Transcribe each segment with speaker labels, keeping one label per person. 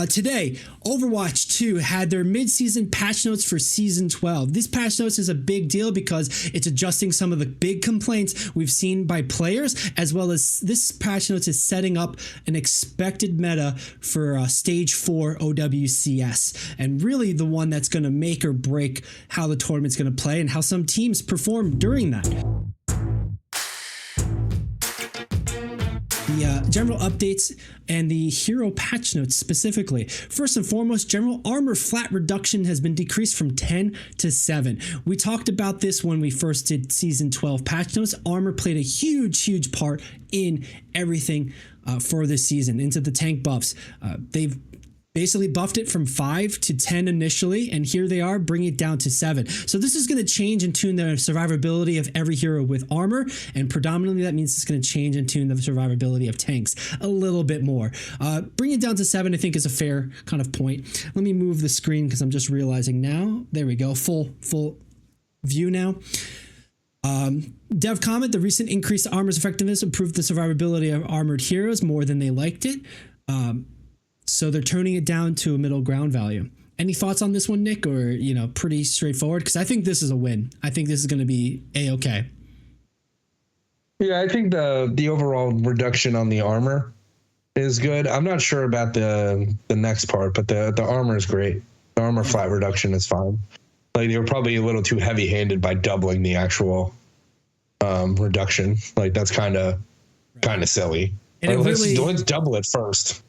Speaker 1: Today, Overwatch 2 had their mid-season patch notes for Season 12. This patch notes is a big deal because it's adjusting some of the big complaints we've seen by players, as well as this patch notes is setting up an expected meta for Stage 4 OWCS, and really the one that's going to make or break how the tournament's going to play and how some teams perform during that. The general updates and the hero patch notes specifically. First and foremost, general armor flat reduction has been decreased from 10 to 7. We talked about this when we first did Season 12 patch notes. Armor played a huge part in everything for this season, into the tank buffs. They've basically buffed it from 5 to 10 initially, and here they are bringing it down to 7. So this is going to change and tune the survivability of every hero with armor, and predominantly that means it's going to change and tune the survivability of tanks a little bit more. Bringing it down to 7, I think, is a fair kind of point. Let me move the screen because I'm just realizing now. There we go, full view now. Dev comment: the recent increase to armor's effectiveness improved the survivability of armored heroes more than they liked it. So they're turning it down to a middle ground value. Any thoughts on this one, Nick, or, pretty straightforward? Because I think this is a win. I think this is going to be A-okay.
Speaker 2: Yeah, I think the overall reduction on the armor is good. I'm not sure about the next part, but the armor is great. The armor flat reduction is fine. Like, they were probably a little too heavy-handed by doubling the actual reduction. Like, that's kind of silly. And like, let's double it first.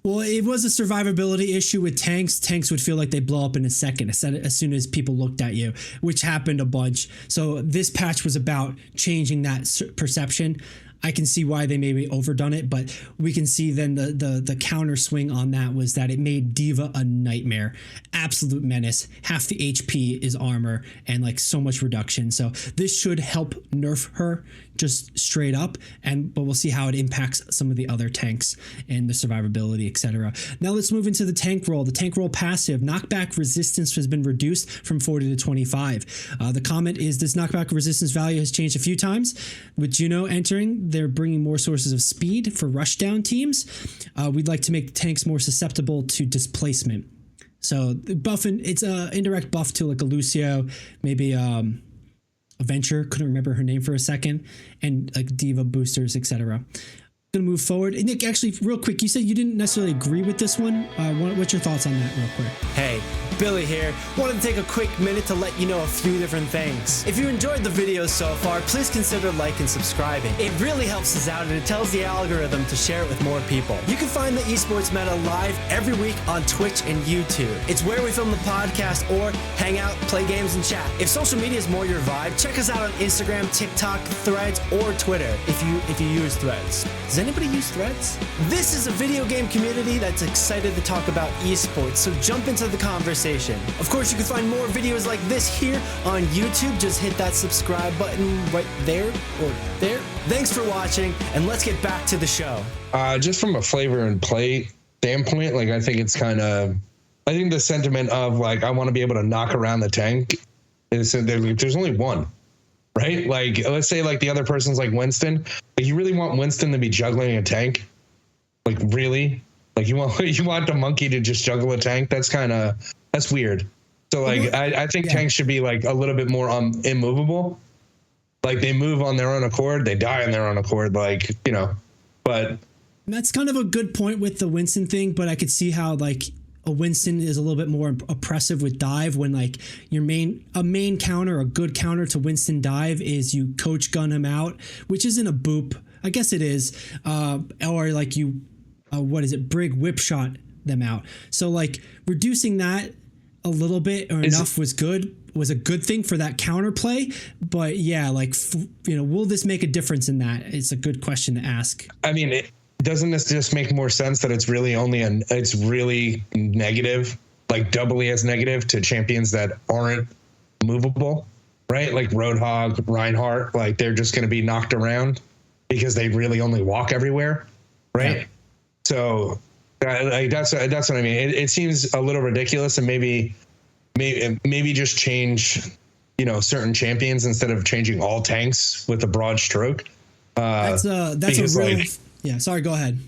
Speaker 1: Well, it was a survivability issue with tanks. Tanks would feel like they blow up in a second as soon as people looked at you, which happened a bunch. So this patch was about changing that perception. I can see why they maybe overdone it, but we can see then the counter swing on that was that it made D.Va a nightmare. Absolute menace. Half the HP is armor and like so much reduction. So this should help nerf her just straight up, but we'll see how it impacts some of the other tanks and the survivability, etc. Now let's move into the tank roll. The tank roll passive knockback resistance has been reduced from 40 to 25. The comment is this knockback resistance value has changed a few times. With Juno entering, they're bringing more sources of speed for rushdown teams. We'd like to make the tanks more susceptible to displacement. So buffing, it's an indirect buff to like a Lucio, maybe a Venture, couldn't remember her name for a second, and like D.Va boosters, etc. Gonna move forward. And Nick, actually, real quick, you said you didn't necessarily agree with this one. What's your thoughts on that real quick?
Speaker 3: Hey, Billy here. Wanted to take a quick minute to let you know a few different things. If you enjoyed the video so far, please consider liking and subscribing. It really helps us out and it tells the algorithm to share it with more people. You can find the Esports Meta live every week on Twitch and YouTube. It's where we film the podcast or hang out, play games, and chat. If social media is more your vibe, check us out on Instagram, TikTok, Threads, or Twitter if you use Threads. Does anybody use Threads? This is a video game community that's excited to talk about esports, so jump into the conversation. Of course, you can find more videos like this here on YouTube. Just hit that subscribe button right there or there. Thanks for watching, and let's get back to the show.
Speaker 2: Just from a flavor and play standpoint, like, I think the sentiment of like, I want to be able to knock around the tank is there's only one. Right? Like, let's say like the other person's like Winston. Like, you really want Winston to be juggling a tank? Like, really? Like, you want the monkey to just juggle a tank? That's weird. So like, I think tanks should be like a little bit more immovable. Like, they move on their own accord, they die on their own accord. Like, but
Speaker 1: that's kind of a good point with the Winston thing. But I could see how like a Winston is a little bit more oppressive with dive when like a main counter, a good counter to Winston dive is you coach gun him out, which isn't a boop. I guess it is. Or like you, brig whip shot them out. So like reducing that a little bit or enough was a good thing for that counterplay. But yeah, like, will this make a difference in that? It's a good question to ask.
Speaker 2: I mean, doesn't this just make more sense that it's really negative, like doubly as negative to champions that aren't movable, right? Like Roadhog, Reinhardt, like they're just going to be knocked around because they really only walk everywhere, right? Yeah. So like, that's what I mean. It seems a little ridiculous, and maybe just change, certain champions instead of changing all tanks with a broad stroke.
Speaker 1: That's a real. Yeah, sorry, go ahead.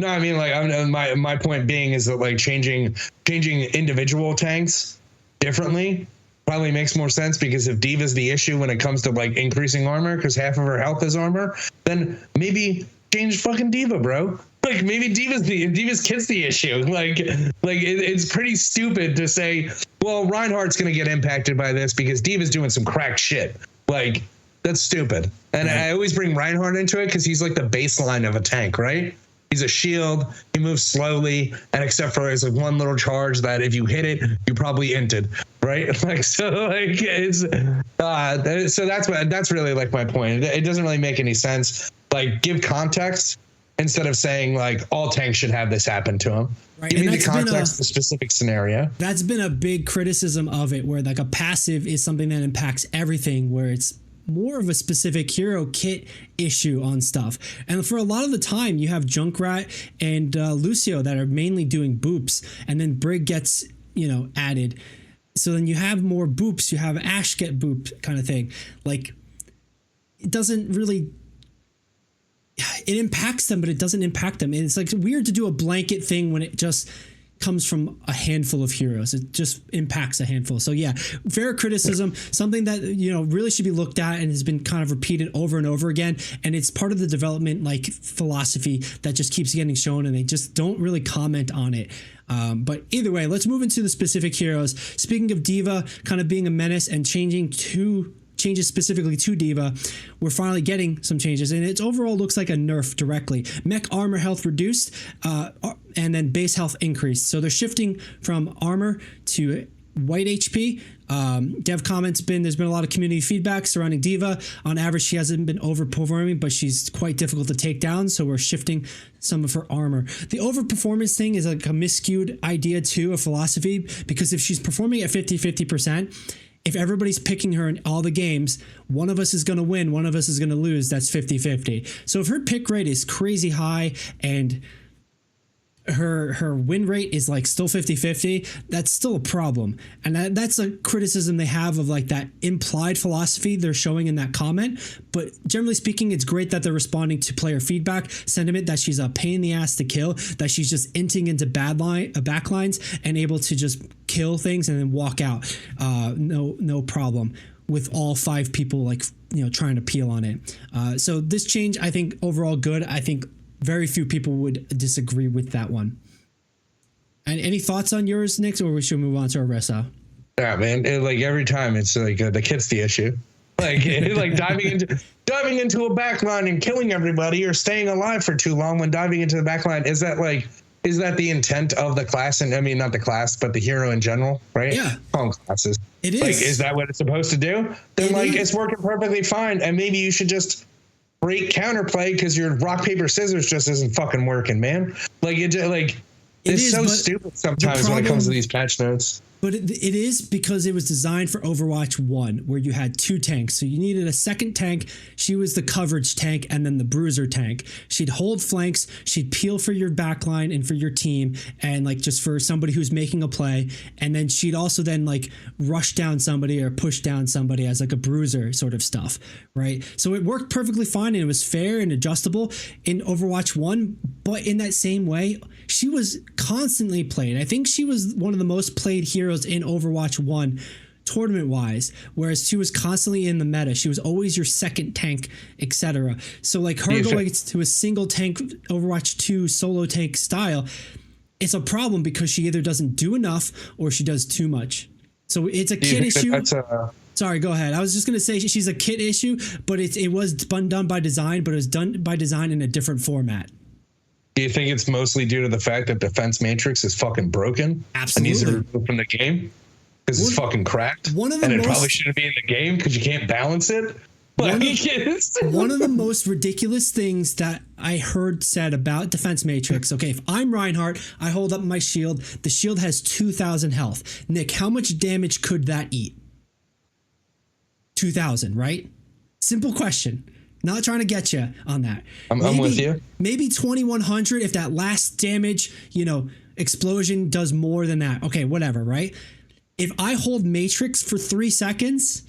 Speaker 2: No, I mean, like, my point being is that like changing individual tanks differently probably makes more sense, because if D.Va's the issue when it comes to like increasing armor, because half of her health is armor, then maybe change fucking D.Va, bro. Like, maybe Diva's kit's the issue. Like it's pretty stupid to say, well, Reinhardt's gonna get impacted by this because D.Va's doing some crack shit. Like, that's stupid. And I always bring Reinhardt into it because he's like the baseline of a tank, right? He's a shield. He moves slowly, and except for his like one little charge that if you hit it, you probably inted, right? Like, so like it's so that's really like my point. It doesn't really make any sense. Like, give context instead of saying like all tanks should have this happen to them. Right. Give me the context, the specific scenario.
Speaker 1: That's been a big criticism of it, where like a passive is something that impacts everything, where it's more of a specific hero kit issue on stuff. And for a lot of the time, you have Junkrat and Lucio that are mainly doing boops, and then Brig gets, added. So then you have more boops, you have Ashe get boop kind of thing. Like, it doesn't really, it impacts them, but it doesn't impact them. And it's like weird to do a blanket thing when it just comes from a handful of heroes. It just impacts a handful. So yeah, fair criticism, something that, really should be looked at and has been kind of repeated over and over again. And it's part of the development like philosophy that just keeps getting shown, and they just don't really comment on it. But either way, let's move into the specific heroes. Speaking of D.Va kind of being a menace and changes specifically to D.Va, we're finally getting some changes, and it overall looks like a nerf directly. Mech armor health reduced, and then base health increased. So they're shifting from armor to white HP. Dev comments there's been a lot of community feedback surrounding D.Va. On average, she hasn't been overperforming, but she's quite difficult to take down, so we're shifting some of her armor. The overperformance thing is like a miscued idea too, a philosophy, because if she's performing at 50%, if everybody's picking her in all the games, one of us is going to win, one of us is going to lose. That's 50-50. So if her pick rate is crazy high and her win rate is like still 50-50, that's still a problem. And that's a criticism they have of like that implied philosophy they're showing in that comment. But generally speaking, it's great that they're responding to player feedback sentiment, that she's a pain in the ass to kill, that she's just inting into backlines and able to just kill things and then walk out. No problem with all 5 people like, trying to peel on it. So this change, I think overall good. I think very few people would disagree with that one. And any thoughts on yours, Nick, or we should move on to Orisa?
Speaker 2: Yeah, man. Like every time, it's like the kit's the issue. Like diving into a backline and killing everybody, or staying alive for too long when diving into the backline. Is that the intent of the class? And I mean, not the class, but the hero in general, right? Yeah. Classes. It is. Like, is that what it's supposed to do? Then it's working perfectly fine. And maybe you should just break counterplay because your rock, paper, scissors just isn't fucking working, man. Like, it's so stupid sometimes when it comes to these patch notes.
Speaker 1: But it is because it was designed for Overwatch 1, where you had 2 tanks. So you needed a second tank. She was the coverage tank and then the bruiser tank. She'd hold flanks. She'd peel for your backline and for your team, and like just for somebody who's making a play. And then she'd also then like rush down somebody or push down somebody as like a bruiser sort of stuff, right? So it worked perfectly fine, and it was fair and adjustable in Overwatch 1. But in that same way, she was constantly played. I think she was one of the most played heroes in Overwatch 1 tournament wise, whereas she was constantly in the meta. She was always your second tank, etc. So like her going to a single tank Overwatch 2 solo tank style, it's a problem because she either doesn't do enough or she does too much. So it's a kit issue. Sorry, go ahead. I was just going to say she's a kit issue, but it was done by design, but it was done by design in a different format.
Speaker 2: Do you think it's mostly due to the fact that Defense Matrix is fucking broken?
Speaker 1: Absolutely.
Speaker 2: And needs to remove from the game? Because it's fucking cracked? And it probably shouldn't be in the game because you can't balance it? One
Speaker 1: of the most ridiculous things that I heard said about Defense Matrix, okay, if I'm Reinhardt, I hold up my shield. The shield has 2,000 health. Nick, how much damage could that eat? 2,000, right? Simple question. Not trying to get you on that.
Speaker 2: I'm with you.
Speaker 1: Maybe 2,100 if that last damage, explosion does more than that. Okay, whatever, right? If I hold Matrix for 3 seconds,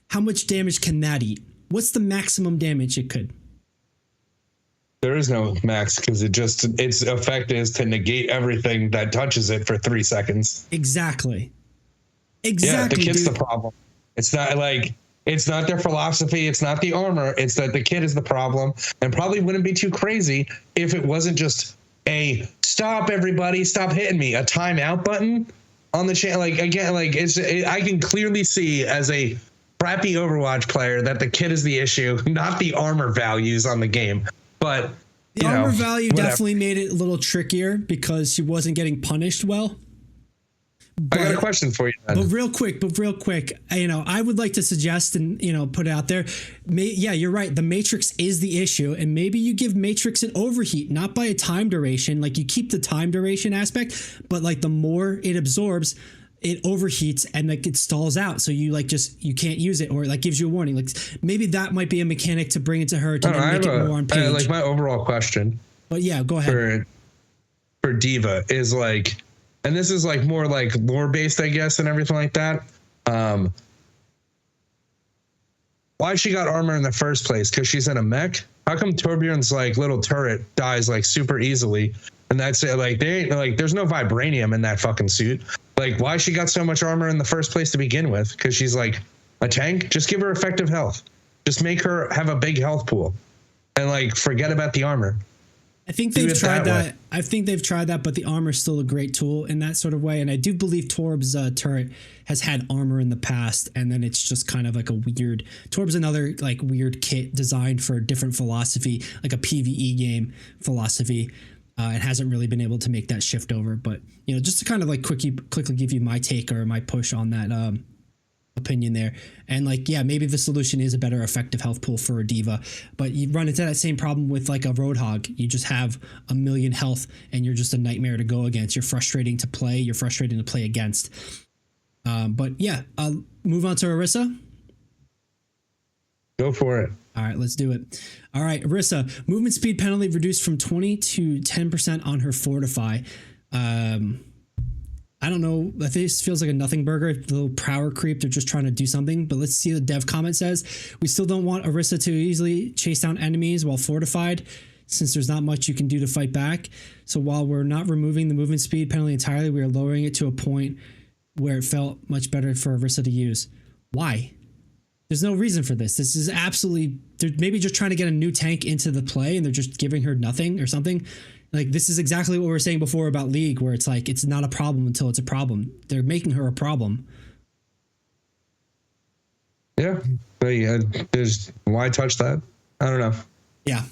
Speaker 1: how much damage can that eat? What's the maximum damage it could?
Speaker 2: There is no max because its effect is to negate everything that touches it for 3 seconds.
Speaker 1: Exactly.
Speaker 2: Yeah, the kit's the problem. It's not their philosophy. It's not the armor. It's that the kit is the problem, and probably wouldn't be too crazy if it wasn't just a stop, everybody, stop hitting me, a timeout button on the channel. Like, again, like I can clearly see as a crappy Overwatch player that the kit is the issue, not the armor values on the game. But
Speaker 1: the armor value definitely made it a little trickier because she wasn't getting punished well.
Speaker 2: But, I got a question for you then.
Speaker 1: But real quick, I would like to suggest and, put it out there. You're right. The Matrix is the issue. And maybe you give Matrix an overheat, not by a time duration. Like, you keep the time duration aspect, but like the more it absorbs, it overheats and like it stalls out. So you you can't use it, or like gives you a warning. Like, maybe that might be a mechanic to bring it to her to make it more on page.
Speaker 2: Like, my overall question.
Speaker 1: But yeah, go ahead.
Speaker 2: For D.Va is like, and this is like more like lore based, I guess, and everything like that. Why she got armor in the first place? Because she's in a mech. How come Torbjorn's like little turret dies like super easily? And that's it. Like, there's no vibranium in that fucking suit. Like, why she got so much armor in the first place to begin with? Because she's like a tank. Just give her effective health. Just make her have a big health pool, and like forget about the armor.
Speaker 1: I think they've tried that. I think they've tried that, but the armor is still a great tool in that sort of way. And I do believe Torb's turret has had armor in the past, and then it's just kind of like a weird. Torb's another like weird kit designed for a different philosophy, like a PvE game philosophy. It hasn't really been able to make that shift over, but just to kind of like quickly give you my take or my push on that opinion there. And like, yeah, maybe the solution is a better effective health pool for a D.Va, but you run into that same problem with like a Roadhog. You just have a million health and you're just a nightmare to go against. You're frustrating to play. You're frustrating to play against. But yeah, I'll move on to Orisa.
Speaker 2: Go for it.
Speaker 1: All right, let's do it. All right, Orisa, movement speed penalty reduced from 20 to 10% on her Fortify. I don't know. I think this feels like a nothing burger, a little power creep. They're just trying to do something. But let's see what the dev comment says. We still don't want Orisa to easily chase down enemies while fortified, since there's not much you can do to fight back. So while we're not removing the movement speed penalty entirely, we are lowering it to a point where it felt much better for Orisa to use. Why? There's no reason for this. This is absolutely... They're maybe just trying to get a new tank into the play and they're just giving her nothing or something. Like, this is exactly what we were saying before about League, where it's like, it's not a problem until it's a problem. They're making her a problem.
Speaker 2: Yeah. Why touch that? I don't know.
Speaker 1: Yeah.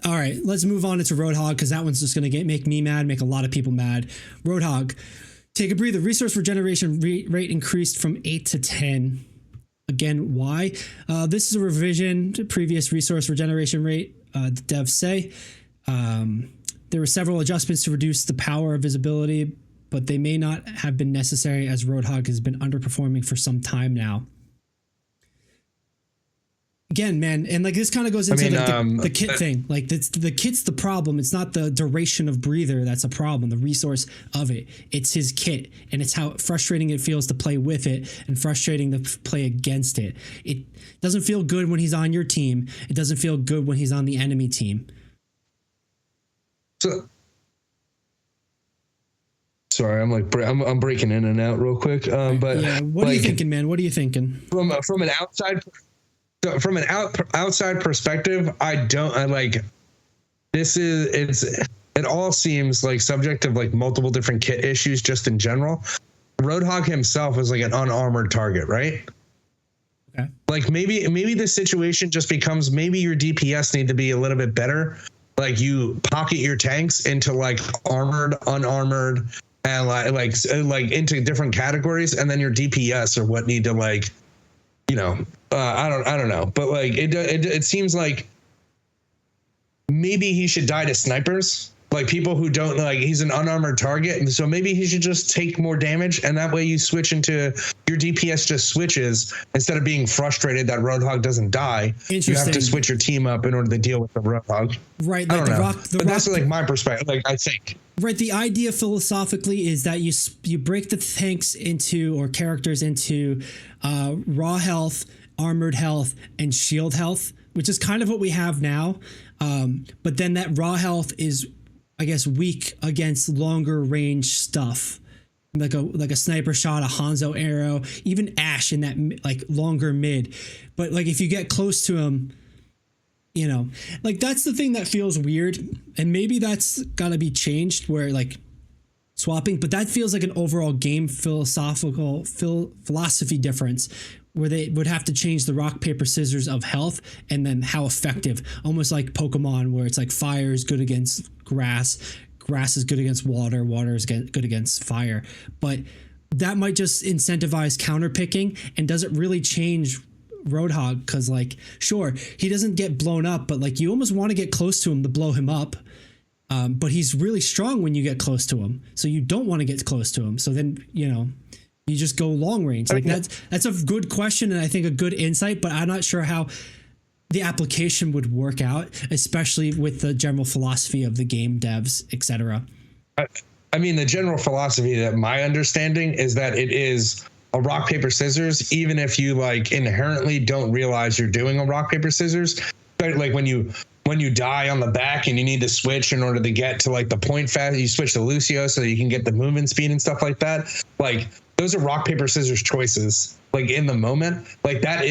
Speaker 1: All right, let's move on to Roadhog, because that one's just going to make me mad, make a lot of people mad. Roadhog, take a breather. Resource regeneration rate increased from 8 to 10. Again, why? This is a revision to previous resource regeneration rate, the devs say. There were several adjustments to reduce the power of visibility, but they may not have been necessary as Roadhog has been underperforming for some time now. Again, man, and like this kind of goes into the kit thing. Like, the kit's the problem. It's not the duration of breather that's a problem, the resource of it. It's his kit, and it's how frustrating it feels to play with it and frustrating to play against it. It doesn't feel good when he's on your team. It doesn't feel good when he's on the enemy team.
Speaker 2: So, sorry, I'm breaking in and out real quick. But
Speaker 1: yeah, what are you thinking, man? What are you thinking?
Speaker 2: From an outside perspective, it all seems like subject of like multiple different kit issues just in general. Roadhog himself is like an unarmored target, right? Okay. Like maybe the situation just becomes maybe your DPS need to be a little bit better. Like, you pocket your tanks into like armored, unarmored, and like into different categories, and then your DPS or what need to like, I don't know, but like it seems like maybe he should die to snipers, like people who don't like, he's an unarmored target, and so maybe he should just take more damage, and that way you switch into your DPS just switches instead of being frustrated that Roadhog doesn't die. You have to switch your team up in order to deal with the Roadhog. Right, like but that's like my perspective. Like, I think.
Speaker 1: Right, the idea philosophically is that you break the tanks into, or characters into, raw health, armored health, and shield health. which is kind of what we have now. But then that raw health is, I guess, weak against longer range stuff. Like a sniper shot, a Hanzo arrow, even Ashe in that like longer mid. But like if you get close to him, you know, like that's the thing that feels weird, and maybe that's got to be changed where like swapping. But that feels like an overall game philosophy difference, where they would have to change the rock paper scissors of health and then how effective, almost like Pokemon, where it's like fire is good against grass is good against water is good against fire. But that might just incentivize counterpicking and doesn't really change Roadhog, because like sure he doesn't get blown up, but like you almost want to get close to him to blow him up. But he's really strong when you get close to him, so you don't want to get close to him. So then, you know, you just go long range. Like that's a good question, and I think a good insight, but I'm not sure how the application would work out, especially with the general philosophy of the game devs, etc.
Speaker 2: I mean, the general philosophy, that my understanding is that it is a rock, paper, scissors, even if you like inherently don't realize you're doing a rock, paper, scissors. But like when you die on the back and you need to switch in order to get to like the point fast, you switch to Lucio so that you can get the movement speed and stuff like that. Like those are rock, paper, scissors choices. Like in the moment, like that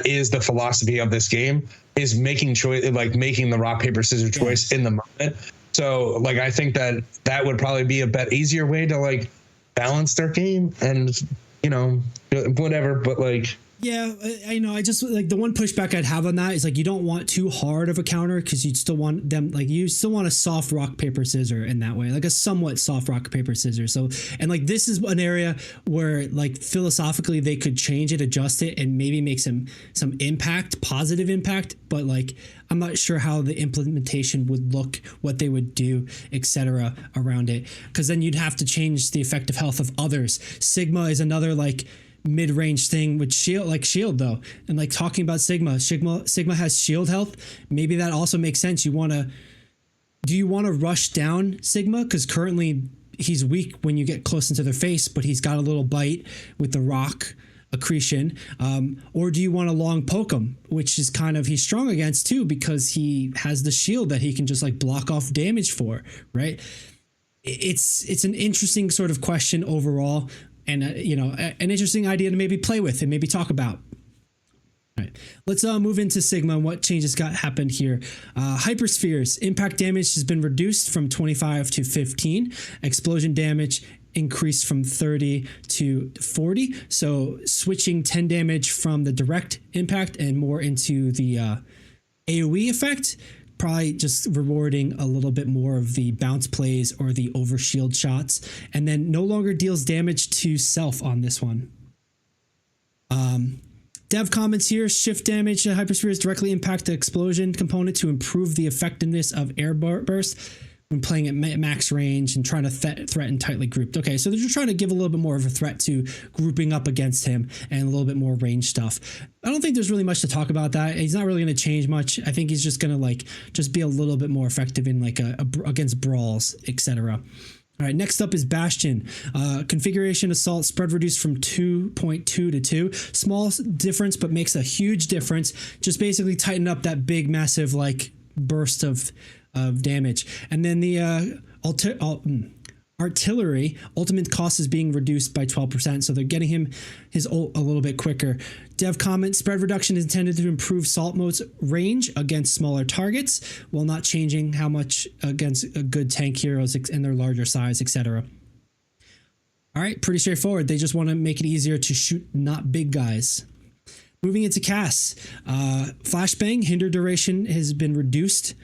Speaker 2: is the philosophy of this game, is making the rock, paper, scissors choice in the moment. So like, I think that would probably be a bit easier way to like balance their game and, you know, whatever. But like,
Speaker 1: yeah, I know. I just like the one pushback I'd have on that is like you don't want too hard of a counter, because you'd still want them, like you still want a soft rock paper scissor in that way, like a somewhat soft rock paper scissor. So, and like this is an area where like philosophically they could change it, adjust it, and maybe make some impact, positive impact. But like I'm not sure how the implementation would look, what they would do, etc. around it, because then you'd have to change the effective health of others. Sigma is another like mid-range thing with shield though, and like talking about Sigma has shield health. Maybe that also makes sense. Do you want to rush down Sigma, because currently he's weak when you get close into their face, but he's got a little bite with the rock accretion, or do you want to long poke him, which is kind of he's strong against too, because he has the shield that he can just like block off damage for, right? It's an interesting sort of question overall, and you know, an interesting idea to maybe play with and maybe talk about. All right, let's move into Sigma and what changes happened here. Hyperspheres impact damage has been reduced from 25 to 15. Explosion damage increased from 30 to 40. So switching 10 damage from the direct impact and more into the AoE effect. Probably just rewarding a little bit more of the bounce plays or the overshield shots, and then no longer deals damage to self on this one. Dev comments here: shift damage to hyperspheres directly impact the explosion component to improve the effectiveness of air burst when playing at max range and trying to threaten tightly grouped. Okay, so they're just trying to give a little bit more of a threat to grouping up against him and a little bit more range stuff. I don't think there's really much to talk about that. He's not really going to change much. I think he's just going to like just be a little bit more effective in like against brawls, etc. All right, next up is Bastion. Configuration assault spread reduced from 2.2 to 2. Small difference, but makes a huge difference. Just basically tighten up that big, massive like burst of damage. And then the artillery ultimate cost is being reduced by 12%, so they're getting him his ult a little bit quicker. Dev comment: spread reduction is intended to improve Salt Mode's range against smaller targets while not changing how much against good tank heroes and their larger size, etc. All right, pretty straightforward. They just want to make it easier to shoot not big guys. Moving into Cass, flashbang hinder duration has been reduced.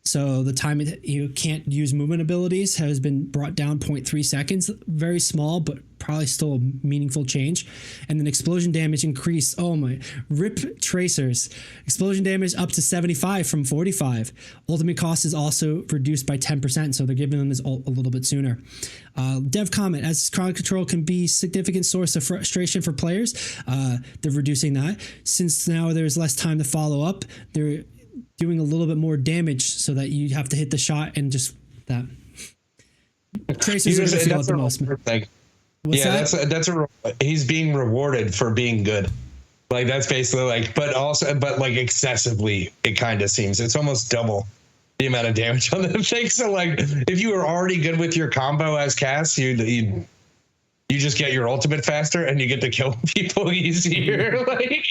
Speaker 1: So the time you can't use movement abilities has been brought down 0.3 seconds. Very small, but probably still a meaningful change. And then explosion damage increased. Oh my, rip tracers. Explosion damage up to 75 from 45. Ultimate cost is also reduced by 10%, so they're giving them this ult a little bit sooner. Dev comment: as crowd control can be a significant source of frustration for players, they're reducing that. Since now there's less time to follow up, they're doing a little bit more damage so that you have to hit the shot and just that. Tracers are going to feel it the most.
Speaker 2: He's being rewarded for being good. Like that's basically like, but like excessively, it kind of seems it's almost double the amount of damage on the thing. So like, if you were already good with your combo as Cass, you just get your ultimate faster and you get to kill people easier. Like,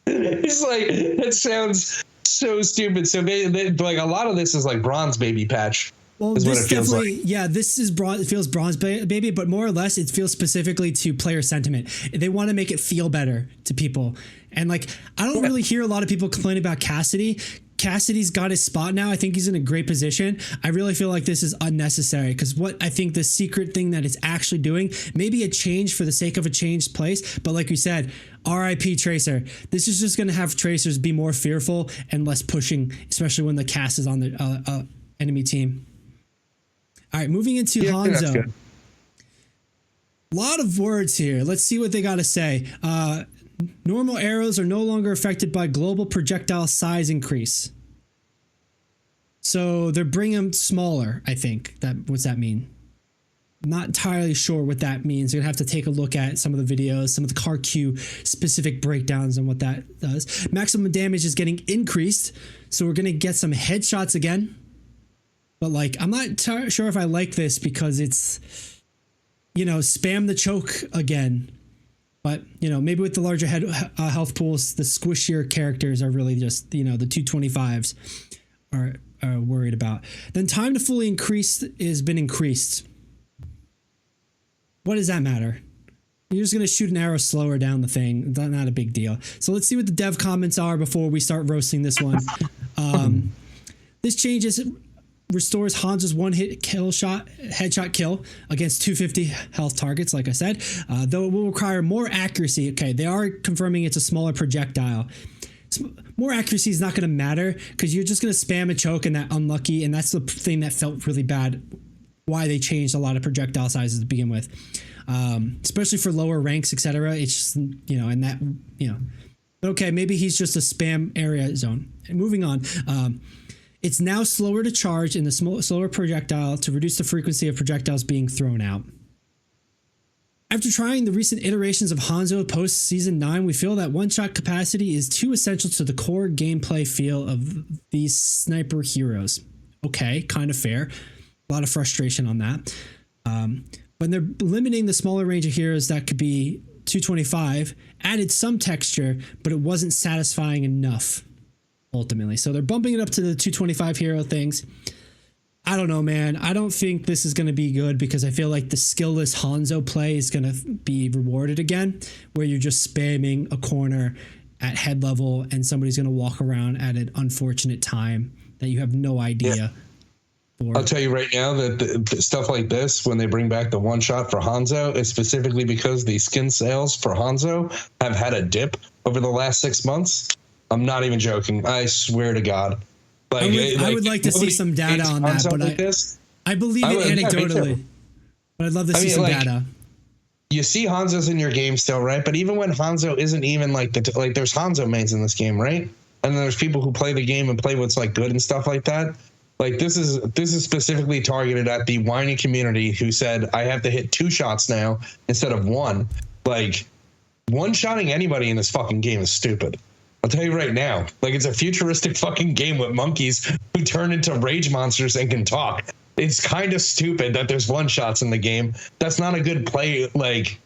Speaker 2: it's like, it sounds so stupid. So they like a lot of this is like bronze baby patch.
Speaker 1: Well, this definitely, yeah, this is bronze. It feels bronze baby, but more or less, it feels specifically to player sentiment. They want to make it feel better to people, and like I don't really hear a lot of people complain about Cassidy. Cassidy's got his spot now. I think he's in a great position. I really feel like this is unnecessary because what I think the secret thing that it's actually doing, maybe a change for the sake of a changed place, but like we said, RIP Tracer. This is just going to have Tracers be more fearful and less pushing, especially when the Cass is on the enemy team. All right, moving into Hanzo. A lot of words here. Let's see what they got to say. Normal arrows are no longer affected by global projectile size increase. So they're bringing them smaller, I think. What's that mean? Not entirely sure what that means. You're going to have to take a look at some of the videos, some of the car queue specific breakdowns on what that does. Maximum damage is getting increased. So we're going to get some headshots again. But like, I'm not sure if I like this because it's, spam the choke again. But, maybe with the larger health pools, the squishier characters are really just, the 225s are worried about. Then time to fully increase has been increased. What does that matter? You're just going to shoot an arrow slower down the thing. Not a big deal. So let's see what the dev comments are before we start roasting this one. This changes restores Hanzo's one-hit headshot kill against 250 health targets, like I said, though it will require more accuracy. Okay, they are confirming it's a smaller projectile. More accuracy is not going to matter because you're just going to spam a choke and that unlucky, and that's the thing that felt really bad, why they changed a lot of projectile sizes to begin with, especially for lower ranks, etc. It's just, and that, But okay, maybe he's just a spam area zone. And moving on, it's now slower to charge in the slower projectile to reduce the frequency of projectiles being thrown out. After trying the recent iterations of Hanzo post Season 9, we feel that one-shot capacity is too essential to the core gameplay feel of these sniper heroes. Okay, kind of fair. A lot of frustration on that. When they're limiting the smaller range of heroes that could be 225, added some texture, but it wasn't satisfying enough. Ultimately, so they're bumping it up to the 225 hero things. I don't know, man. I don't think this is going to be good because I feel like the skillless Hanzo play is going to be rewarded again, where you're just spamming a corner at head level and somebody's going to walk around at an unfortunate time that you have no idea. Yeah.
Speaker 2: I'll tell you right now that the stuff like this, when they bring back the one shot for Hanzo, is specifically because the skin sales for Hanzo have had a dip over the last 6 months. I'm not even joking. I swear to God.
Speaker 1: I would like to see some data on that, but I believe it anecdotally. But I'd love to see some data.
Speaker 2: You see Hanzo's in your game still, right? But even when Hanzo isn't even there's Hanzo mains in this game, right? And then there's people who play the game and play what's like good and stuff like that. Like this is specifically targeted at the whiny community who said I have to hit 2 shots now instead of 1. Like one-shotting anybody in this fucking game is stupid. I'll tell you right now, like it's a futuristic fucking game with monkeys who turn into rage monsters and can talk. It's kind of stupid that there's one-shots in the game. That's not a good play. Like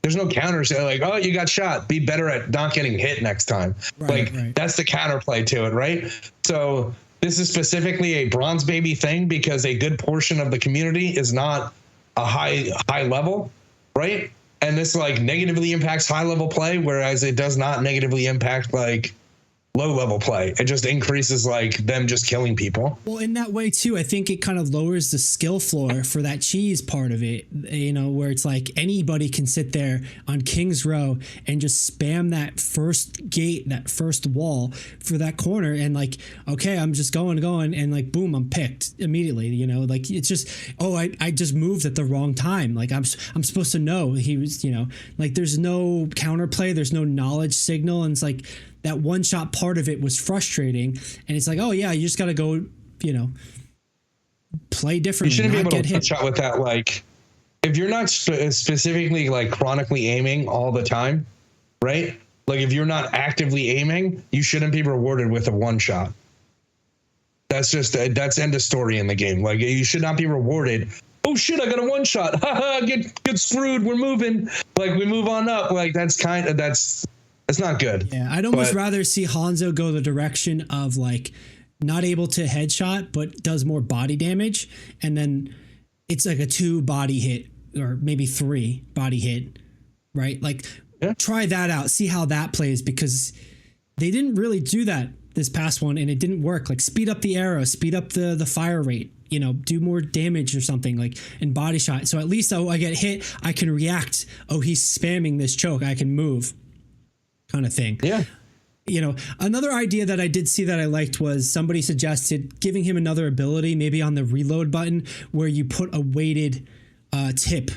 Speaker 2: there's no counters. Like, oh, you got shot. Be better at not getting hit next time. Right. That's the counterplay to it, right? So this is specifically a bronze baby thing because a good portion of the community is not a high level, right? And this like negatively impacts high level play, whereas it does not negatively impact like low level play. It just increases like them just killing people.
Speaker 1: Well, in that way too, I think it kind of lowers the skill floor for that cheese part of it, where it's like anybody can sit there on King's Row and just spam that first gate, that first wall for that corner. And like, okay, I'm just going and like, boom, I'm picked immediately, like it's just, I just moved at the wrong time. Like I'm supposed to know he was, like there's no counterplay. There's no knowledge signal. And it's like, that one shot part of it was frustrating, and it's like, oh yeah, you just got to go, play differently.
Speaker 2: You shouldn't be able to one shot with that. Like, if you're not specifically like chronically aiming all the time, right? Like if you're not actively aiming, you shouldn't be rewarded with a one shot. That's just that's end of story in the game. Like you should not be rewarded. Oh shit, I got a one shot. Haha, get screwed. We're moving. Like we move on up. Like that's not good.
Speaker 1: Yeah, I'd almost rather see Hanzo go the direction of like not able to headshot, but does more body damage, and then it's like a 2 body hit or maybe 3 body hit, right? Like try that out, see how that plays, because they didn't really do that this past one and it didn't work. Like speed up the arrow, speed up the fire rate, you know, do more damage or something like in body shot. So at least I get hit, I can react. Oh, he's spamming this choke, I can move, kind of thing.
Speaker 2: Yeah.
Speaker 1: You know, another idea that I did see that I liked was somebody suggested giving him another ability, maybe on the reload button, where you put a weighted tip,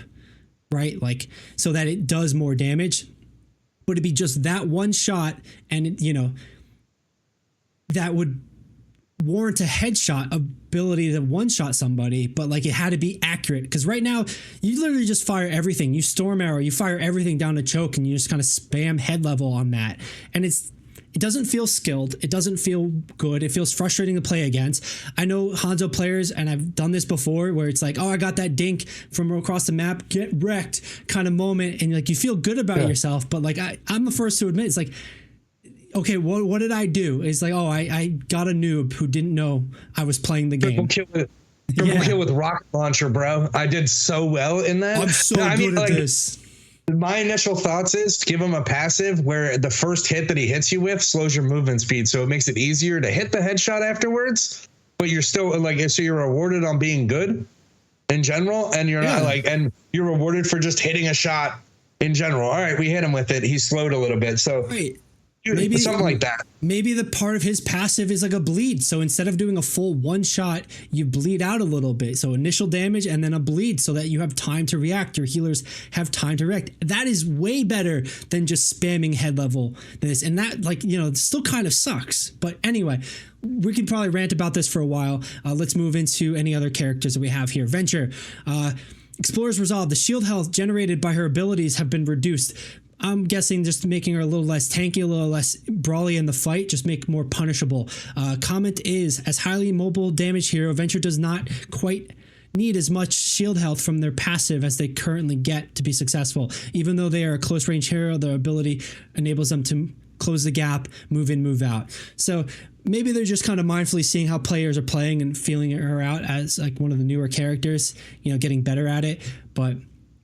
Speaker 1: right? Like so that it does more damage, but it'd be just that one shot, and you know, that would warrant a headshot ability to one shot somebody, but like it had to be accurate, because right now you literally just fire everything. You storm arrow, you fire everything down to choke, and you just kind of spam head level on that, and it doesn't feel skilled. It doesn't feel good. It feels frustrating to play against. I know Hanzo players, and I've done this before, where it's like, oh, I got that dink from across the map, get wrecked kind of moment, and like you feel good about yourself, but like I'm the first to admit, it's like, okay, what did I do? It's like, oh, I got a noob who didn't know I was playing the game.
Speaker 2: Triple kill with rocket launcher, bro. I did so well in that.
Speaker 1: I'm so good at this.
Speaker 2: My initial thoughts is to give him a passive where the first hit that he hits you with slows your movement speed, so it makes it easier to hit the headshot afterwards, but you're still like, so you're rewarded on being good in general, and you're not like, and you're rewarded for just hitting a shot in general. All right, we hit him with it. He slowed a little bit. So maybe something like that. Maybe
Speaker 1: the part of his passive is like a bleed. So instead of doing a full one shot, you bleed out a little bit. So initial damage and then a bleed, so that you have time to react. Your healers have time to react. That is way better than just spamming head level this. And that, like, you know, still kind of sucks. But anyway, we can probably rant about this for a while. Let's move into any other characters that we have here. Venture. Explorer's Resolve. The shield health generated by her abilities have been reduced. I'm guessing just making her a little less tanky, a little less brawly in the fight, just make more punishable. Comment is, as highly mobile damage hero, Venture does not quite need as much shield health from their passive as they currently get to be successful. Even though they are a close range hero, their ability enables them to close the gap, move in, move out. So maybe they're just kind of mindfully seeing how players are playing and feeling her out as like one of the newer characters, you know, getting better at it. But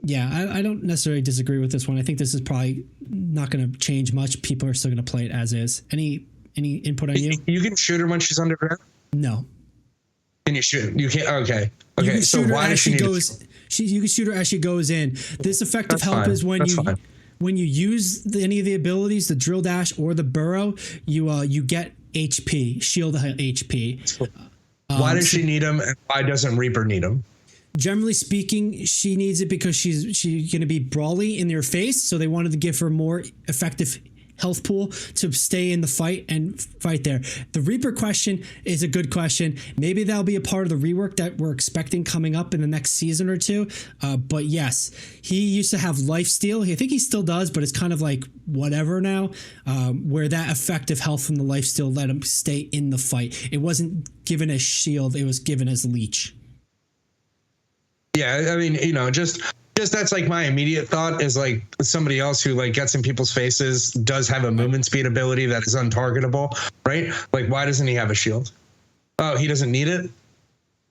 Speaker 1: yeah, I don't necessarily disagree with this one. I think this is probably not going to change much. People are still going to play it as is. Any input on you?
Speaker 2: You can shoot her when she's underground?
Speaker 1: No.
Speaker 2: Can you shoot? You can't. Okay.
Speaker 1: You can
Speaker 2: so why does she
Speaker 1: goes? You can shoot her as she goes in. This effective help is when when you use any of the abilities, the drill dash or the burrow, you get HP, shield HP.
Speaker 2: Why does she need them, and why doesn't Reaper need them?
Speaker 1: Generally speaking, she needs it because she's going to be brawly in their face, so they wanted to give her more effective health pool to stay in the fight and fight there. The Reaper question is a good question. Maybe that'll be a part of the rework that we're expecting coming up in the next season or two. But yes, he used to have lifesteal. I think he still does, but it's kind of like whatever now, where that effective health from the lifesteal let him stay in the fight. It wasn't given as shield, it was given as leech.
Speaker 2: Yeah, I mean, you know, just that's like my immediate thought is like somebody else who like gets in people's faces does have a movement speed ability that is untargetable, right? Like, why doesn't he have a shield? Oh, he doesn't need it?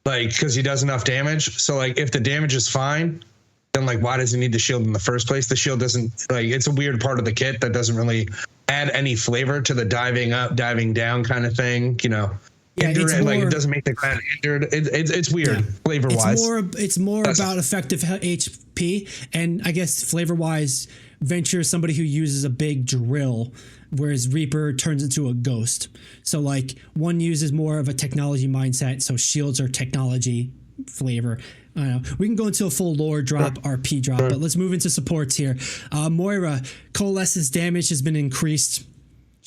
Speaker 2: Like, because he does enough damage. So like, if the damage is fine, then like, why does he need the shield in the first place? The shield doesn't, like, it's a weird part of the kit that doesn't really add any flavor to the diving up, diving down kind of thing, you know.
Speaker 1: Yeah,
Speaker 2: like it doesn't make the ground injured. It's weird flavor wise.
Speaker 1: It's more about effective HP, and I guess flavor wise, Venture is somebody who uses a big drill, whereas Reaper turns into a ghost. So like one uses more of a technology mindset. So shields are technology flavor. I don't know. We can go into a full lore drop, RP drop, but let's move into supports here. Moira, Coalesce's damage has been increased.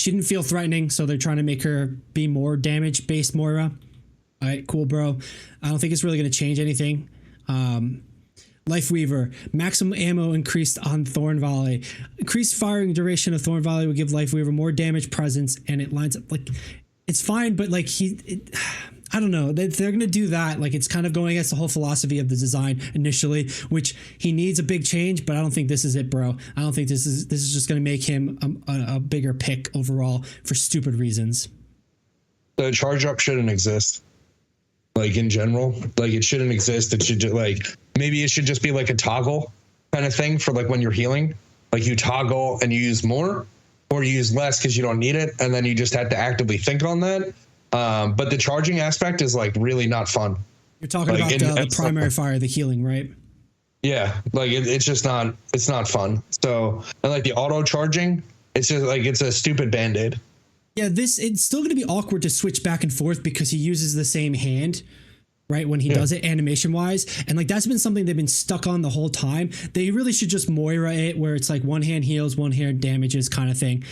Speaker 1: She didn't feel threatening, so they're trying to make her be more damage-based Moira. All right, cool, bro. I don't think it's really going to change anything. Life Weaver, maximum ammo increased on Thorn Volley. Increased firing duration of Thorn Volley will give Life Weaver more damage presence, and it lines up like it's fine, but like I don't know. They're going to do that. Like, it's kind of going against the whole philosophy of the design initially, which he needs a big change, but I don't think this is it, bro. I don't think this is just going to make him a bigger pick overall for stupid reasons.
Speaker 2: The charge up shouldn't exist. Like, in general, like, it shouldn't exist. It should like, maybe it should just be like a toggle kind of thing for like when you're healing, like you toggle and you use more or you use less because you don't need it. And then you just have to actively think on that. But the charging aspect is like really not fun.
Speaker 1: You're talking like, about the primary fire, the healing, right?
Speaker 2: Yeah, like it's just not, it's not fun. So, and like the auto charging, it's just like, it's a stupid band-aid.
Speaker 1: Yeah, it's still going to be awkward to switch back and forth because he uses the same hand, right? When he does it animation wise. And like, that's been something they've been stuck on the whole time. They really should just Moira it where it's like one hand heals, one hand damages kind of thing.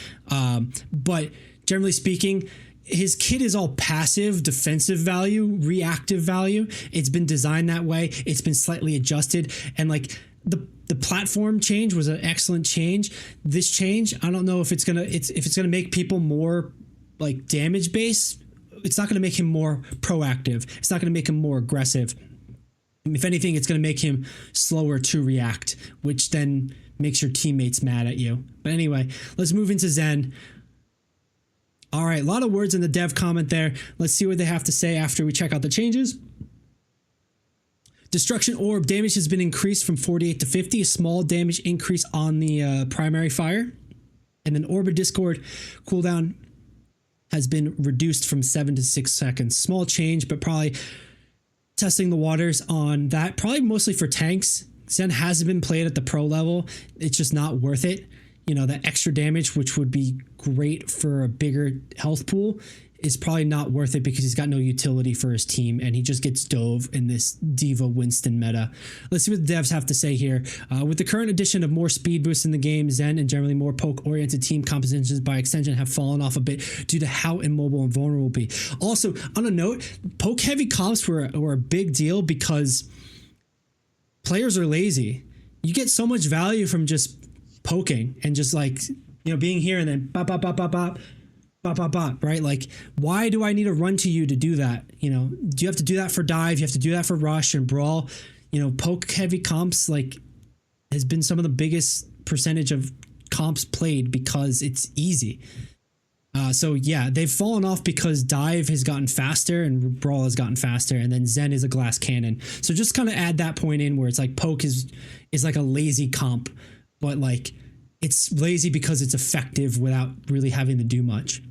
Speaker 1: But generally speaking, his kit is all passive, defensive value, reactive value. It's been designed that way. It's been slightly adjusted. And like the platform change was an excellent change. This change, I don't know if it's gonna make people more like damage based. It's not gonna make him more proactive. It's not gonna make him more aggressive. If anything, it's gonna make him slower to react, which then makes your teammates mad at you. But anyway, let's move into Zen. All right, a lot of words in the dev comment there. Let's see what they have to say after we check out the changes. Destruction Orb damage has been increased from 48 to 50, a small damage increase on the primary fire. And then Orb of Discord cooldown has been reduced from 7 to 6 seconds. Small change, but probably testing the waters on that. Probably mostly for tanks. Zen hasn't been played at the pro level. It's just not worth it. You know, that extra damage, which would be great for a bigger health pool, is probably not worth it because he's got no utility for his team and he just gets dove in this Diva Winston meta. Let's see what the devs have to say here. With the current addition of more speed boosts in the game, Zen and generally more poke-oriented team compositions by extension have fallen off a bit due to how immobile and vulnerable be. Also, on a note, poke-heavy comps were a big deal because players are lazy. You get so much value from just poking and just like, you know, being here and then bop, bop, bop, bop, bop, bop, bop, bop, right? Like, why do I need to run to you to do that? You know, do you have to do that for dive? You have to do that for rush and brawl? You know, poke heavy comps like has been some of the biggest percentage of comps played because it's easy. So yeah, they've fallen off because dive has gotten faster and brawl has gotten faster, and then Zen is a glass cannon. So just kind of add that point in where it's like poke is like a lazy comp, but like it's lazy because it's effective without really having to do much.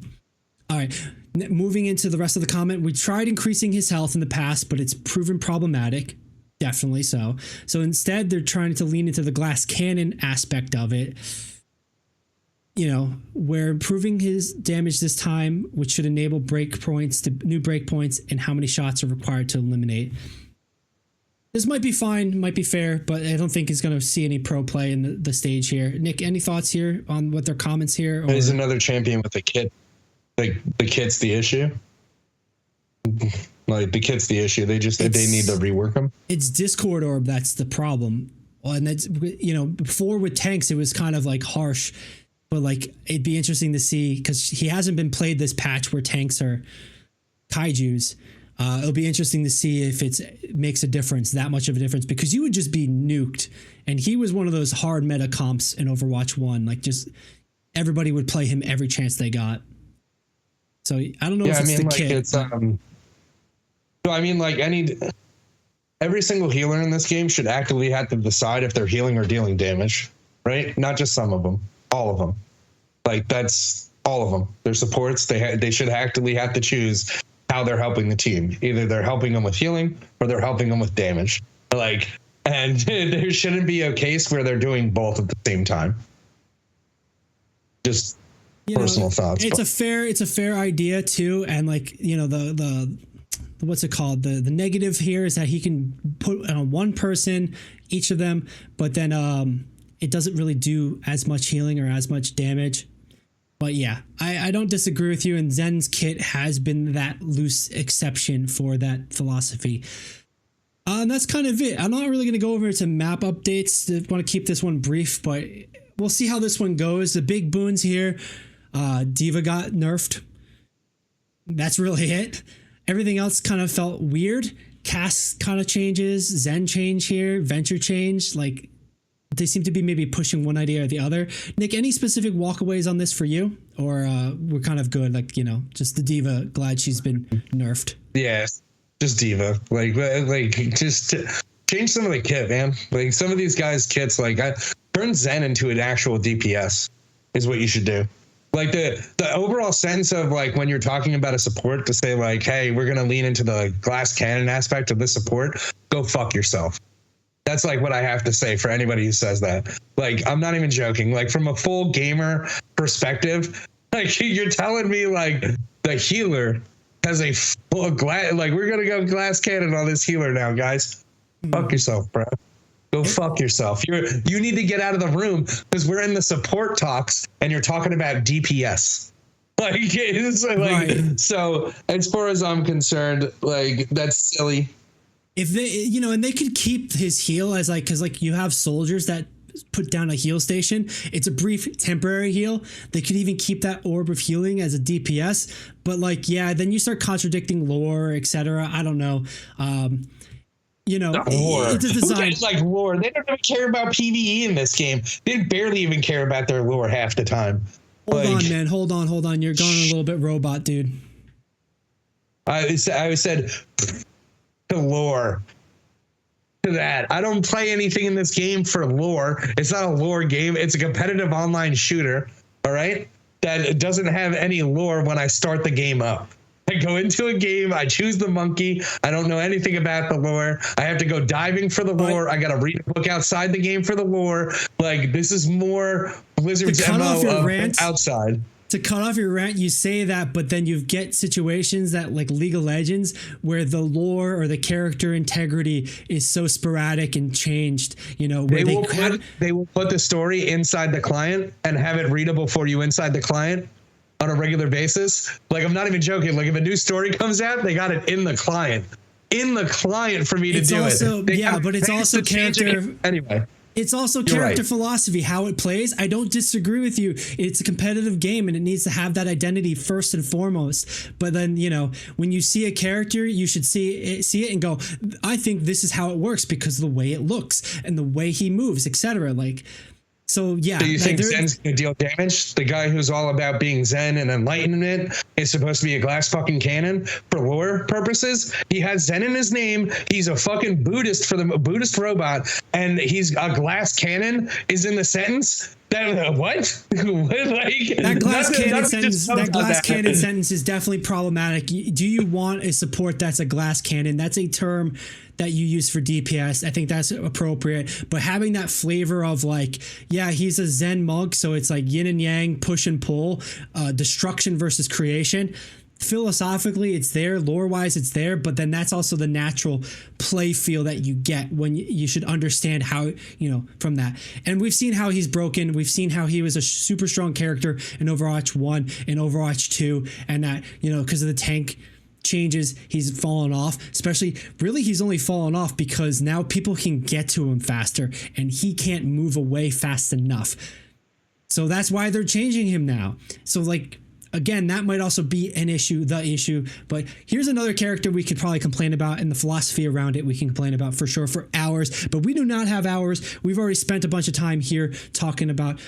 Speaker 1: All right, moving into the rest of the comment. We tried increasing his health in the past, but it's proven problematic. Definitely so. So instead, they're trying to lean into the glass cannon aspect of it. You know, we're improving his damage this time, which should enable breakpoints to new breakpoints and how many shots are required to eliminate. This might be fine, might be fair, but I don't think he's going to see any pro play in the stage here. Nick, any thoughts here on what their comments here? Or?
Speaker 2: There's another champion with a kit. Like the kit's the issue. Like the kit's the issue. They need to rework them.
Speaker 1: It's Discord Orb that's the problem. And that's, you know, before with tanks, it was kind of like harsh. But like, it'd be interesting to see because he hasn't been played this patch where tanks are kaijus. It'll be interesting to see if it makes a difference, that much of a difference, because you would just be nuked. And he was one of those hard meta comps in Overwatch 1. Like, just everybody would play him every chance they got. So I don't know if it's the kit.
Speaker 2: It's, so I mean, like every single healer in this game should actively have to decide if they're healing or dealing damage, right? Not just some of them, all of them. Like that's all of them. They're supports. They should actively have to choose how they're helping the team. Either they're helping them with healing or they're helping them with damage. Like, and there shouldn't be a case where they're doing both at the same time. Just personal thoughts.
Speaker 1: It's a fair idea too. And like, you know, the what's it called? The negative here is that he can put on one person, each of them, but then it doesn't really do as much healing or as much damage. But yeah, I don't disagree with you. And Zen's kit has been that loose exception for that philosophy. And that's kind of it. I'm not really going to go over to map updates. I want to keep this one brief, but we'll see how this one goes. The big boons here, D.Va got nerfed. That's really it. Everything else kind of felt weird. Cast kind of changes, Zen change here, Venture change. Like, they seem to be maybe pushing one idea or the other. Nick, any specific walkaways on this for you? Or we're kind of good, like, just the D.Va, glad she's been nerfed.
Speaker 2: Yeah, just D.Va. Like just change some of the kit, man. Like, some of these guys' kits, like, turn Zen into an actual DPS is what you should do. Like, the overall sense of, like, when you're talking about a support, to say, like, hey, we're going to lean into the glass cannon aspect of this support, go fuck yourself. That's, like, what I have to say for anybody who says that. Like, I'm not even joking. Like, from a full gamer perspective, like, you're telling me, like, the healer has a full glass, like, we're going to go glass cannon on this healer now, guys. Fuck yourself, bro. Go fuck yourself. You need to get out of the room, because we're in the support talks and you're talking about DPS. Like, it's like, right. So as far as I'm concerned, like, that's silly.
Speaker 1: If they, and they could keep his heal as, like, because, like, you have soldiers that put down a heal station. It's a brief temporary heal. They could even keep that orb of healing as a DPS. But, like, yeah, then you start contradicting lore, etc. I don't know. It's a design.
Speaker 2: Who like lore? They don't even care about PvE in this game. They barely even care about their lore half the time.
Speaker 1: Hold on, man. Hold on. You're going a little bit robot, dude.
Speaker 2: I said the lore. To that. I don't play anything in this game for lore. It's not a lore game. It's a competitive online shooter. All right. That doesn't have any lore when I start the game up. I go into a game, I choose the monkey, I don't know anything about the lore, I have to go diving for the lore, I gotta read a book outside the game for the lore. Like, this is more Blizzard's MO of outside.
Speaker 1: To cut off your rant, you say that, but then you get situations that, like League of Legends, where the lore or the character integrity is so sporadic and changed, where
Speaker 2: they will put the story inside the client and have it readable for you inside the client on a regular basis. Like, I'm not even joking. Like, if a new story comes out, they got it in the client for me to do it.
Speaker 1: Yeah, but it's also character.
Speaker 2: Anyway.
Speaker 1: It's also character philosophy, how it plays. I don't disagree with you. It's a competitive game and it needs to have that identity first and foremost. But then, when you see a character, you should see it and go, I think this is how it works because of the way it looks and the way he moves, etc. Like, so yeah.
Speaker 2: Do you think Zen's going to deal damage? The guy who's all about being Zen and enlightenment is supposed to be a glass fucking cannon for lore purposes? He has Zen in his name. He's a fucking Buddhist for the Buddhist robot, and he's a glass cannon is in the sentence. What?
Speaker 1: That glass cannon sentence is definitely problematic. Do you want a support that's a glass cannon? That's a term that you use for DPS. I think that's appropriate. But having that flavor of, like, yeah, he's a Zen monk, so it's like yin and yang, push and pull, destruction versus creation. Philosophically, it's there. Lore-wise, it's there. But then that's also the natural play feel that you get when you should understand how, from that. And we've seen how he's broken. We've seen how he was a super strong character in Overwatch 1 and Overwatch 2. And that, because of the tank changes, he's fallen off. Especially, really, he's only fallen off because now people can get to him faster and he can't move away fast enough. So that's why they're changing him now. So, like, again, that might also be the issue. But here's another character we could probably complain about, and the philosophy around it we can complain about for sure for hours. But we do not have hours. We've already spent a bunch of time here talking about